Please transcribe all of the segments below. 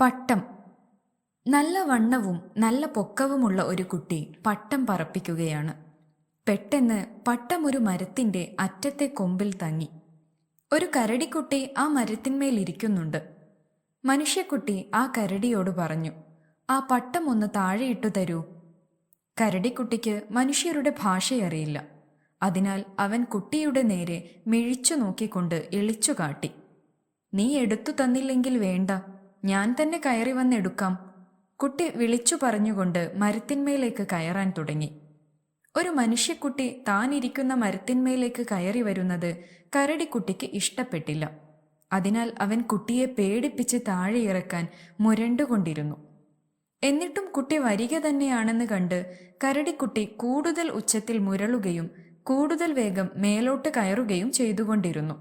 പട്ടം. നല്ല വണ്ണവും നല്ല പൊക്കവുമുള്ള ഒരു കുട്ടി പട്ടം പറപ്പിക്കുകയാണ്. പെട്ടെന്ന് പട്ടം ഒരു മരത്തിന്റെ അറ്റത്തെ കൊമ്പിൽ തങ്ങി. ഒരു കരടിക്കുട്ടി ആ മരത്തിന്മേലിരിക്കുന്നുണ്ട്. മനുഷ്യക്കുട്ടി ആ കരടിയോട് പറഞ്ഞു, "ആ പട്ടം ഒന്ന് താഴെയിട്ടു തരൂ." കരടിക്കുട്ടിക്ക് മനുഷ്യരുടെ ഭാഷയറിയില്ല. അതിനാൽ അവൻ കുട്ടിയുടെ നേരെ മിഴിച്ചു നോക്കിക്കൊണ്ട് ഇളിച്ചു കാട്ടി. "നീ എടുത്തു തന്നില്ലെങ്കിൽ വേണ്ട, ഞാൻ തന്നെ കയറി വന്നെടുക്കാം." കുട്ടി വിളിച്ചു പറഞ്ഞുകൊണ്ട് മരത്തിന്മേലേക്ക് കയറാൻ തുടങ്ങി. ഒരു മനുഷ്യക്കുട്ടി താനിരിക്കുന്ന മരത്തിന്മേലേക്ക് കയറി വരുന്നത് കരടിക്കുട്ടിക്ക് ഇഷ്ടപ്പെട്ടില്ല. അതിനാൽ അവൻ കുട്ടിയെ പേടിപ്പിച്ച് താഴെ ഇറക്കാൻ മുരണ്ടുകൊണ്ടിരുന്നു. എന്നിട്ടും കുട്ടി വരിക തന്നെയാണെന്ന് കണ്ട് കരടിക്കുട്ടി കൂടുതൽ ഉച്ചത്തിൽ മുരളുകയും കൂടുതൽ വേഗം മേലോട്ട് കയറുകയും ചെയ്തുകൊണ്ടിരുന്നു.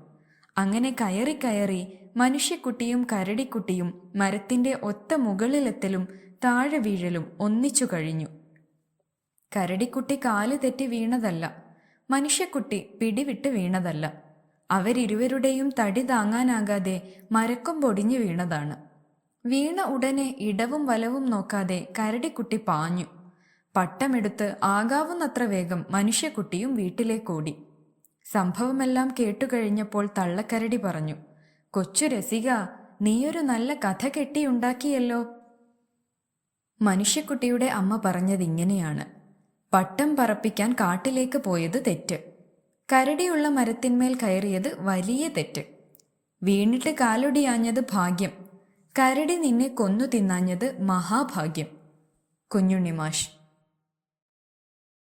അങ്ങനെ കയറി കയറി മനുഷ്യക്കുട്ടിയും കരടിക്കുട്ടിയും മരത്തിന്റെ ഒത്ത മുകളിലെത്തലും താഴെ വീഴലും ഒന്നിച്ചു കഴിഞ്ഞു. കരടിക്കുട്ടി കാല് തെറ്റി വീണതല്ല, മനുഷ്യക്കുട്ടി പിടിവിട്ട് വീണതല്ല. അവരിരുവരുടെയും തടി താങ്ങാനാകാതെ മരക്കൊമ്പൊടിഞ്ഞു വീണതാണ്. വീണ ഉടനെ ഇടവും വലവും നോക്കാതെ കരടിക്കുട്ടി പാഞ്ഞു. പട്ടമെടുത്ത് ആകാവുന്നത്ര വേഗം മനുഷ്യക്കുട്ടിയും വീട്ടിലേക്കോടി. സംഭവമെല്ലാം കേട്ടുകഴിഞ്ഞപ്പോൾ തള്ളക്കരടി പറഞ്ഞു, "കൊച്ചു രസിക, നീയൊരു നല്ല കഥ കെട്ടിയുണ്ടാക്കിയല്ലോ." മനുഷ്യക്കുട്ടിയുടെ അമ്മ പറഞ്ഞതിങ്ങനെയാണ്: പട്ടം പറപ്പിക്കാൻ കാട്ടിലേക്ക് പോയത് തെറ്റ്, കരടിയുള്ള മരത്തിന്മേൽ കയറിയത് വലിയ തെറ്റ്, വീണിട്ട് കാലൊടിയാഞ്ഞത് ഭാഗ്യം, കരടി നിന്നെ കൊന്നു തിന്നാഞ്ഞത് മഹാഭാഗ്യം. കുഞ്ഞുണ്ണിമാഷ്.